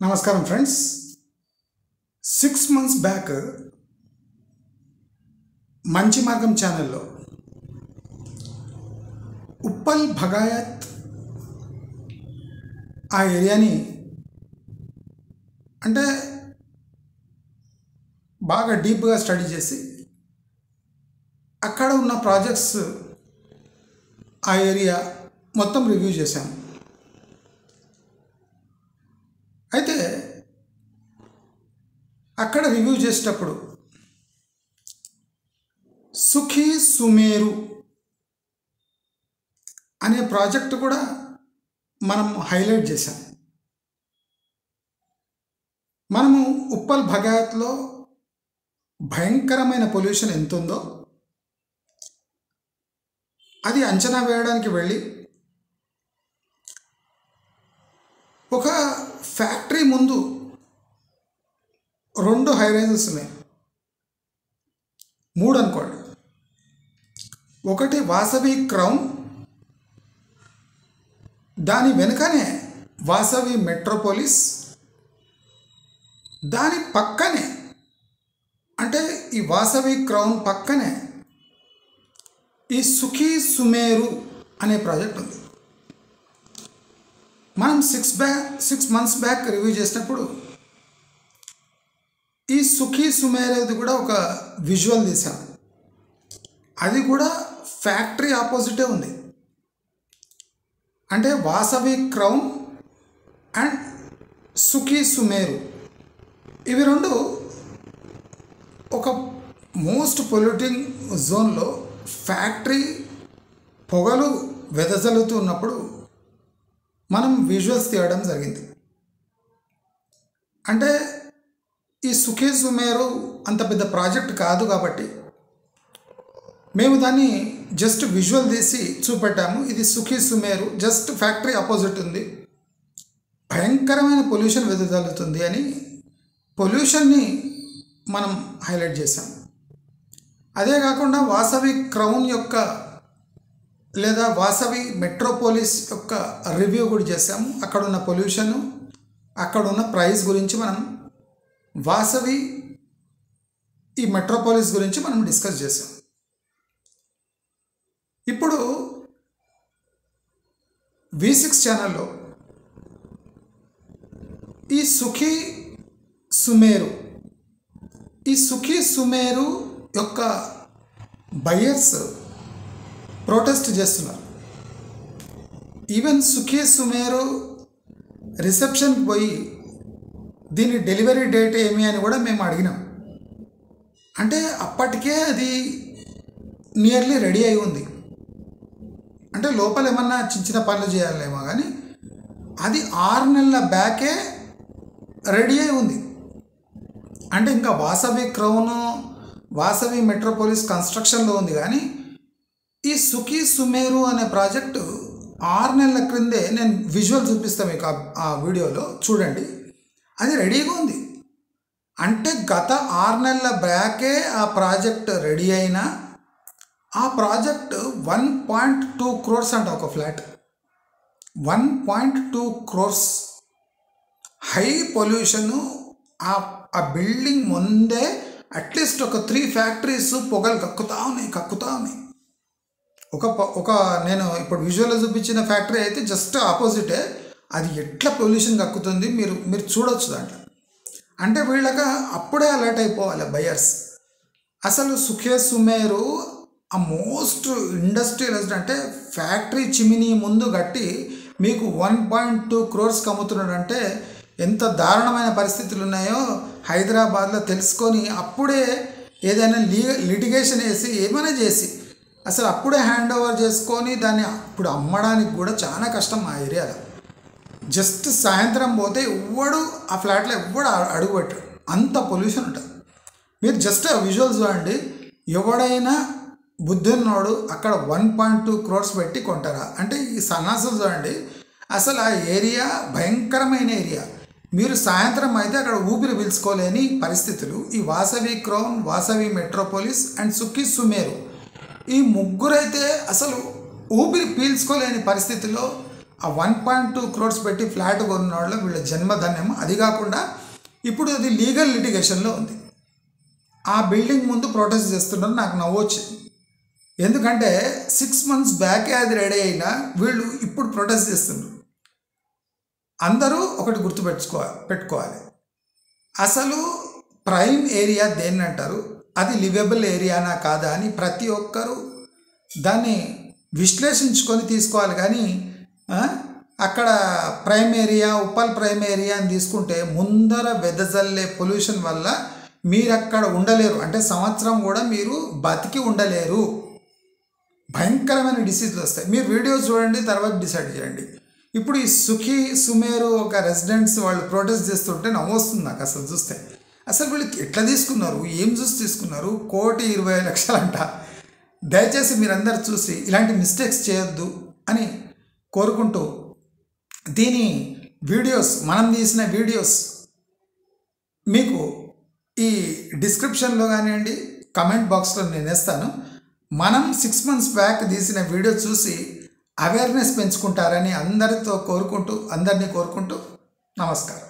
నమస్కారం friends. 6 months back మంచి మార్గం ఛానల్లో ఉప్పల్ భగాయత్ ఆ ఏరియాని అంటే బాగా డీప్గా స్టడీ చేసి అక్కడ ఉన్న ప్రాజెక్ట్స్ ఆ ఏరియా మొత్తం రివ్యూ చేశాను. అయితే అక్కడ రివ్యూ చేసేటప్పుడు సుఖీ సుమేరు అనే ప్రాజెక్ట్ కూడా మనం హైలైట్ చేశాం. మనము ఉప్పల్ భగాయత్లో భయంకరమైన పొల్యూషన్ ఎంత ఉందో అది అంచనా వేయడానికి వెళ్ళి ఒక ఫ్యాక్టరీ ముందు 2 హైరైజెస్ ఉన్నాయి, 3 అనుకోండి. ఒకటి వాసవి క్రౌన్, దాని వెనుకనే వాసవి మెట్రోపోలిస్, దాని పక్కనే అంటే ఈ వాసవి క్రౌన్ పక్కనే ఈ సుఖీ సుమేరు అనే ప్రాజెక్ట్ ఉంది. మనం 6 months బ్యాక్ రివ్యూ చేసినప్పుడు ఈ సుఖీ సుమేరుది కూడా ఒక విజువల్ తీసాం. అది కూడా ఫ్యాక్టరీ ఆపోజిటే ఉంది. అంటే వాసవి క్రౌన్ అండ్ సుఖీ సుమేరు ఇవి 2 ఒక మోస్ట్ పొల్యూటింగ్ జోన్లో ఫ్యాక్టరీ పొగలు వెదజల్లుతూ ఉన్నప్పుడు మనం విజువల్స్ తీయడం జరిగింది. అంటే ఈ సుఖీ సుమేరు అంత పెద్ద ప్రాజెక్ట్ కాదు కాబట్టి మేము దాన్ని జస్ట్ విజువల్ తీసి చూపెట్టాము. ఇది సుఖీ సుమేరు జస్ట్ ఫ్యాక్టరీ ఆపోజిట్ ఉంది, భయంకరమైన పొల్యూషన్ వెదజల్లుతుంది అని పొల్యూషన్ని మనం హైలైట్ చేసాం. అదే కాకుండా వాసవి క్రౌన్ యొక్క లేదా వాసవి మెట్రోపోలిస్ యొక్క రివ్యూ కూడా చేసాము. అక్కడ ఉన్న పొల్యూషన్, అక్కడ ఉన్న ప్రైస్ గురించి మనం వాసవి ఈ మెట్రోపోలిస్ గురించి మనం డిస్కస్ చేసాం. ఇప్పుడు V6 ఛానల్లో ఈ సుఖీ సుమేరు యొక్క బయర్స్ ప్రొటెస్ట్ చేస్తున్నారు. ఈవెన్ సుఖీ సుమేరు రిసెప్షన్కి పోయి దీని డెలివరీ డేట్ ఏమి అని కూడా మేము అడిగినాం. అంటే అప్పటికే అది నియర్లీ రెడీ అయి ఉంది. అంటే లోపల ఏమన్నా చిన్న పనులు చేయాలేమో కానీ అది 6 నెలల బ్యాకే రెడీ అయి ఉంది. అంటే ఇంకా వాసవి క్రౌన్, వాసవి మెట్రోపోలిస్ కన్స్ట్రక్షన్లో ఉంది. కానీ ఈ సుఖీ సుమేరు అనే ప్రాజెక్టు 6 నెలల క్రిందే, నేను విజువల్ చూపిస్తాను మీకు ఆ వీడియోలో చూడండి, అది రెడీగా ఉంది. అంటే గత 6 నెలల బ్యాకే ఆ ప్రాజెక్ట్ రెడీ అయినా ఆ ప్రాజెక్ట్ 1.2 crores అంట ఒక ఫ్లాట్. 1.2 crores high pollution. ఆ బిల్డింగ్ ముందే అట్లీస్ట్ ఒక 3 ఫ్యాక్టరీస్ పొగలు కక్కుతా ఉన్నాయి. ఒక నేను ఇప్పుడు విజువల్లో చూపించిన ఫ్యాక్టరీ అయితే జస్ట్ ఆపోజిటే, అది ఎట్లా పొల్యూషన్ కక్కుతుంది మీరు చూడొచ్చు దాంట్లో. అంటే వీళ్ళకి అప్పుడే అలర్ట్ అయిపోవాలి బయర్స్. అసలు సుఖీ సుమేరు ఆ మోస్ట్ ఇండస్ట్రియల్ అంటే ఫ్యాక్టరీ చిమినీ ముందు కట్టి మీకు 1.2 crores అమ్ముతున్నాడంటే ఎంత దారుణమైన పరిస్థితులు ఉన్నాయో హైదరాబాద్లో తెలుసుకొని అప్పుడే ఏదైనా లిటిగేషన్ వేసి ఏమైనా చేసి అసలు అప్పుడే హ్యాండ్ ఓవర్ చేసుకొని దాన్ని ఇప్పుడు అమ్మడానికి కూడా చాలా కష్టం ఆ ఏరియాలో. జస్ట్ సాయంత్రం పోతే ఎవ్వడు ఆ ఫ్లాట్లో ఎవ్వడు అడుగుపెట్టాడు, అంత పొల్యూషన్ ఉంటుంది. మీరు జస్ట్ ఆ విజువల్స్ చూడండి. ఎవడైనా బుద్ధున్నోడు అక్కడ 1.2 crores పెట్టి కొంటారా? అంటే ఈ సన్నాసులు చూడండి. అసలు ఆ ఏరియా భయంకరమైన ఏరియా. మీరు సాయంత్రం అయితే అక్కడ ఊపిరి పీల్చుకోలేని పరిస్థితులు. ఈ Vasavi crown, Vasavi Metropolis and సుఖీ సుమేరు ఈ ముగ్గురైతే అసలు ఊపిరి పీల్చుకోలేని పరిస్థితుల్లో ఆ 1.2 crores పెట్టి ఫ్లాట్ కొన్న వాళ్ళు వీళ్ళ జన్మధన్యం. అది కాకుండా ఇప్పుడు అది లీగల్ లిటిగేషన్లో ఉంది. ఆ బిల్డింగ్ ముందు ప్రొటెస్ట్ చేస్తున్నారు. నాకు నవ్వొచ్చింది. ఎందుకంటే 6 months బ్యాకే అది రెడీ అయినా వీళ్ళు ఇప్పుడు ప్రొటెస్ట్ చేస్తున్నారు. అందరూ ఒకటి పెట్టుకోవాలి, అసలు ప్రైమ్ ఏరియా దేన్ని అంటారు, అది లివబుల్ ఏరియానా కాదా అని ప్రతి ఒక్కరూ దాన్ని విశ్లేషించుకొని తీసుకోవాలి. కానీ అక్కడ prime area, Uppal prime area అని తీసుకుంటే ముందర వెదజల్లే పొల్యూషన్ వల్ల మీరు అక్కడ ఉండలేరు. అంటే సంవత్సరం కూడా మీరు బతికి ఉండలేరు. భయంకరమైన డిసీజులు వస్తాయి. మీరు వీడియోస్ చూడండి, తర్వాత డిసైడ్ చేయండి. ఇప్పుడు ఈ సుమేరు ఒక రెసిడెంట్స్ వాళ్ళు ప్రొటెస్ట్ చేస్తుంటే నవ్వొస్తుంది నాకు అసలు చూస్తే. అసలు వీళ్ళకి ఎట్లా తీసుకున్నారు, ఏం చూసి తీసుకున్నారు? 1,20,00,000 అంట. దయచేసి మీరందరూ చూసి ఇలాంటి మిస్టేక్స్ చేయొద్దు అని కోరుకుంటూ, దీని వీడియోస్, మనం తీసిన వీడియోస్ మీకు ఈ డిస్క్రిప్షన్లో కానివ్వండి, కమెంట్ బాక్స్లో నేను వేస్తాను. మనం 6 months బ్యాక్ తీసిన వీడియో చూసి అవేర్నెస్ పెంచుకుంటారని అందరినీ కోరుకుంటూ నమస్కారం.